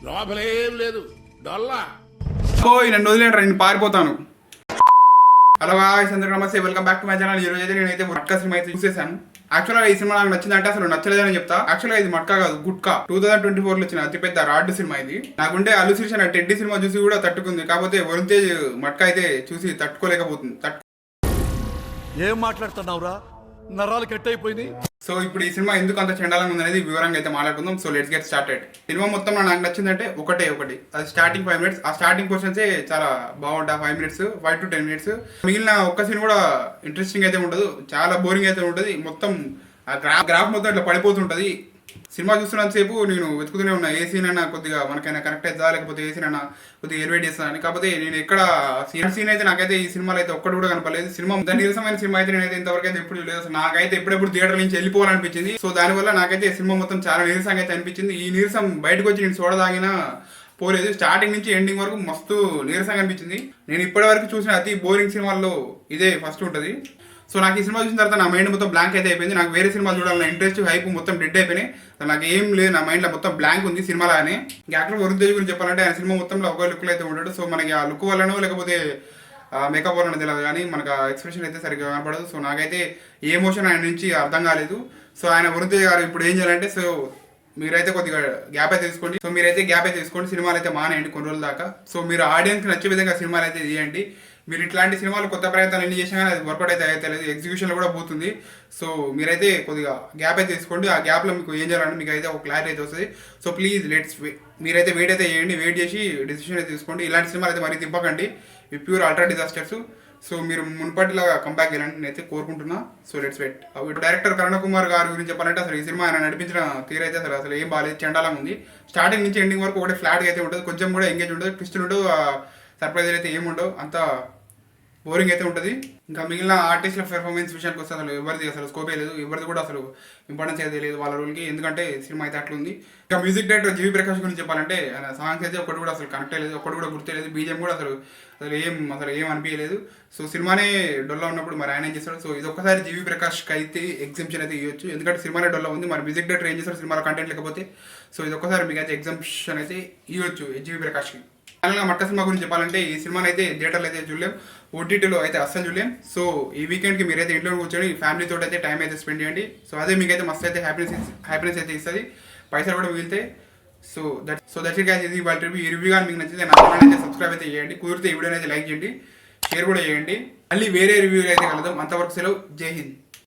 లోపలేం లేదు డొల్లా. నన్ను వదిలేంటారు, నేను పారిపోతాను. హలో గాయ్స్, అందరికీ నమస్తే, welcome back to my channel. ఈ రోజు అయితే నేనైతే మట్కా సినిమా అయితే చూసేసాను. యాక్చువల్గా ఈ సినిమా నాకు నచ్చిందంటే అసలు నచ్చలేదని చెప్తా. యాక్చువల్గా ఇది మట్కా కాదు, గుట్కా. 2024 లో వచ్చిన అతిపెద్ద రాడ్ సినిమా ఇది. నాకుంటే అల్లు శిరీష్ టెడ్డీ సినిమా చూసి కూడా తట్టుకుంది, కాకపోతే వరుణ్ తేజ్ మట్కా అయితే చూసి తట్టుకోలేకపోతుంది. ఏం మాట్లాడుతున్నావురా, నరాలు కట్ అయిపోయినాయి. సో ఇప్పుడు ఈ సినిమా ఎందుకు అంత చండాలంగా ఉందనేది వివరంగా అయితే మాట్లాడుకుందాం. So let's get started. Cinema మొత్తం నాకు నచ్చిందంటే ఒకటి అది స్టార్టింగ్ 5 minutes. ఆ స్టార్టింగ్ పోర్షన్సే చాలా బాగుంటాయి. 5 minutes 5 to 10 minutes. మిగిలిన ఒక్క సీన్ కూడా ఇంట్రెస్టింగ్ అయితే ఉండదు, చాలా బోరింగ్ అయితే ఉంటుంది. మొత్తం ఆ గ్రాఫ్ మొత్తం ఇట్లా పడిపోతుంటుంది. సినిమా చూస్తున్నంత సేపు నేను వెతుకుతూనే ఉన్నా, ఏ సీన్ అయినా కొద్దిగా మనకైనా కనెక్ట్ అవుతుందా, లేకపోతే ఏ సీన్ అయినా కొద్దిగా ఎలివేట్ చేస్తా అని. కాకపోతే నేను ఎక్కడ సీన్ అయితే నాకైతే ఈ సినిమాలో అయితే ఒక్కటి కూడా కనపడలేదు. సినిమా నీరసమైన సినిమా అయితే నేనైతే ఇంతవరకు అయితే ఎప్పుడు చూడలేదు. అసలు నాకైతే ఎప్పుడెప్పుడు థియేటర్ నుంచి వెళ్ళిపోవాలనిపించింది. సో దానివల్ల నాకైతే సినిమా మొత్తం చాలా నీరసంగా అయితే అనిపించింది. ఈ నీరసం బయటకు వచ్చి నేను చూడదాగినా పోలేదు. స్టార్టింగ్ నుంచి ఎండింగ్ వరకు మస్తు నీరసంగా అనిపించింది. నేను ఇప్పటి వరకు చూసిన అతి బోరింగ్ సినిమాల్లో ఇదే ఫస్ట్ ఉంటుంది. సో నాకు ఈ సినిమా చూసిన తర్వాత నా మైండ్ మొత్తం బ్లాంక్ అయితే అయిపోయింది. నాకు వేరే సినిమా చూడాలన్న ఇంట్రెస్ట్, హైప్ మొత్తం డెడ్ అయిపోయినాయి. నాకు ఏం లేదు, నా మైండ్లో మొత్తం బ్లాంక్ ఉంది సినిమాలానే. యాక్టర్ వరుణ్ తేజ్ గురించి చెప్పాలంటే ఆయన సినిమా మొత్తంలో ఒక లుక్లో అయితే ఉంటాడు. సో మనకి ఆ లుక్ వల్లనో లేకపోతే మేకప్ వల్లనో తెలియదు, కానీ మనకు ఆ ఎక్స్ప్రెషన్ అయితే సరిగ్గా కనపడదు. సో నాకైతే ఏ ఎమోషన్ ఆయన నుంచి అర్థం కాలేదు. సో ఆయన వరుణ్ తేజ్ గారు ఇప్పుడు ఏం చేయాలంటే, సో మీరైతే కొద్దిగా గ్యాప్ అయితే తీసుకోండి. సినిమాలు అయితే మానేయండి కొన్ని రోజుల దాకా. సో మీరు ఆడియన్స్కి నచ్చే విధంగా సినిమాలు అయితే తీయండి. మీరు ఇట్లాంటి సినిమాలు కొత్త ప్రయత్నాలు ఎన్ని చేసినా కానీ అది వర్కౌట్ అయితే లేదు, ఎగ్జిక్యూషన్లో కూడా పోతుంది. సో మీరైతే కొద్దిగా గ్యాప్ అయితే తీసుకోండి. ఆ గ్యాప్లో మీకు ఏం చేయాలంటే మీకు అయితే ఒక క్లారిటీ అయితే వస్తుంది. సో ప్లీజ్ మీరైతే వెయిట్ అయితే చేయండి, వెయిట్ చేసి డెసిషన్ అయితే తీసుకోండి. ఇలాంటి సినిమాలు అయితే మరీ తిప్పకండి, ఇవి ప్యూర్ అల్ట్రా డిజాస్టర్స్. సో మీరు మున్పటిలాగా కంబ్యాక్ చేయాలని నేనైతే కోరుకుంటున్నా. So let's wait. Director Karuna Kumar గారి గురించి చెప్పాలంటే అసలు ఈ సినిమా ఆయన నడిపించిన తీరైతే అసలు ఏం బాగాలేదు, చండాలంగా ఉంది. స్టార్టింగ్ నుంచి ఎండింగ్ వరకు ఒకటే ఫ్లాట్గా అయితే ఉంటుంది, కొంచెం కూడా ఎంగేజ్ ఉండదు, ట్విస్ట్ ఉండదు, సర్ప్రైజ్ అయితే ఏముండవు, అంతా బోరింగ్ అయితే ఉంటుంది. ఇంకా మిగిలిన ఆర్టిస్టుల పెర్ఫార్మెన్స్ విషయానికి వస్తే అసలు ఎవరిది అసలు స్కోపే లేదు, ఎవరిది కూడా అసలు ఇంపార్టెన్స్ అయితే లేదు వాళ్ళ రోల్కి, ఎందుకంటే సినిమా అయితే అట్లా ఉంది. ఇంకా మ్యూజిక్ డైరెక్టర్ జీవి ప్రకాష్ గురించి చెప్పాలంటే ఆయన సాంగ్స్ అయితే ఒకటి కూడా అసలు కనెక్ట్ అయ్యలేదు, ఒకటి కూడా గుర్తులేదు. బీజం కూడా అసలు ఏం అనిపించలేదు. సో సినిమానే డొల్లా ఉన్నప్పుడు మరి ఆయన ఏం చేస్తాడు. సో ఇది ఒక్కసారి జీవి ప్రకాష్కి అయితే ఎగ్జామ్షన్ అయితే ఇవ్వచ్చు, ఎందుకంటే సినిమానే డొల్లా ఉంది. మరి మ్యూజిక్ డైరెక్టర్ ఏం చేస్తాడు సినిమాలో కంటెంట్ లేకపోతే. సో ఇది ఒక్కసారి మీకు అయితే ఎగ్జామ్షన్ అయితే ఇవ్వచ్చు జీవి ప్రకాష్కి. ఫైనల్గా మట్కా సినిమా గురించి చెప్పాలంటే ఈ సినిమాని అయితే థియేటర్లో అయితే చూడలేం, ఓటీటీలో అయితే అస్సలు చూడలేం. సో ఈ వీకెండ్కి మీరైతే ఇంట్లో కూర్చొని ఫ్యామిలీతో అయితే టైం అయితే స్పెండ్ చేయండి. సో అదే మీకైతే మస్తు అయితే హ్యాపీనెస్ అయితే ఇస్తుంది, పైసలు కూడా మిగిలితే. సో దట్స్ ఇట్ గైస్, ఇది వాళ్ళ రివ్యూ. ఈ రివ్యూ కానీ మీకు నచ్చితే నా ఛానల్ అయితే సబ్స్క్రైబ్ అయితే చేయండి, కుదిరితే ఈ వీడియోని అయితే లైక్ చేయండి, షేర్ కూడా చేయండి. మళ్ళీ వేరే రివ్యూలు అయితే కలదాం. అంతవరకు సెలవు, జై హింద్.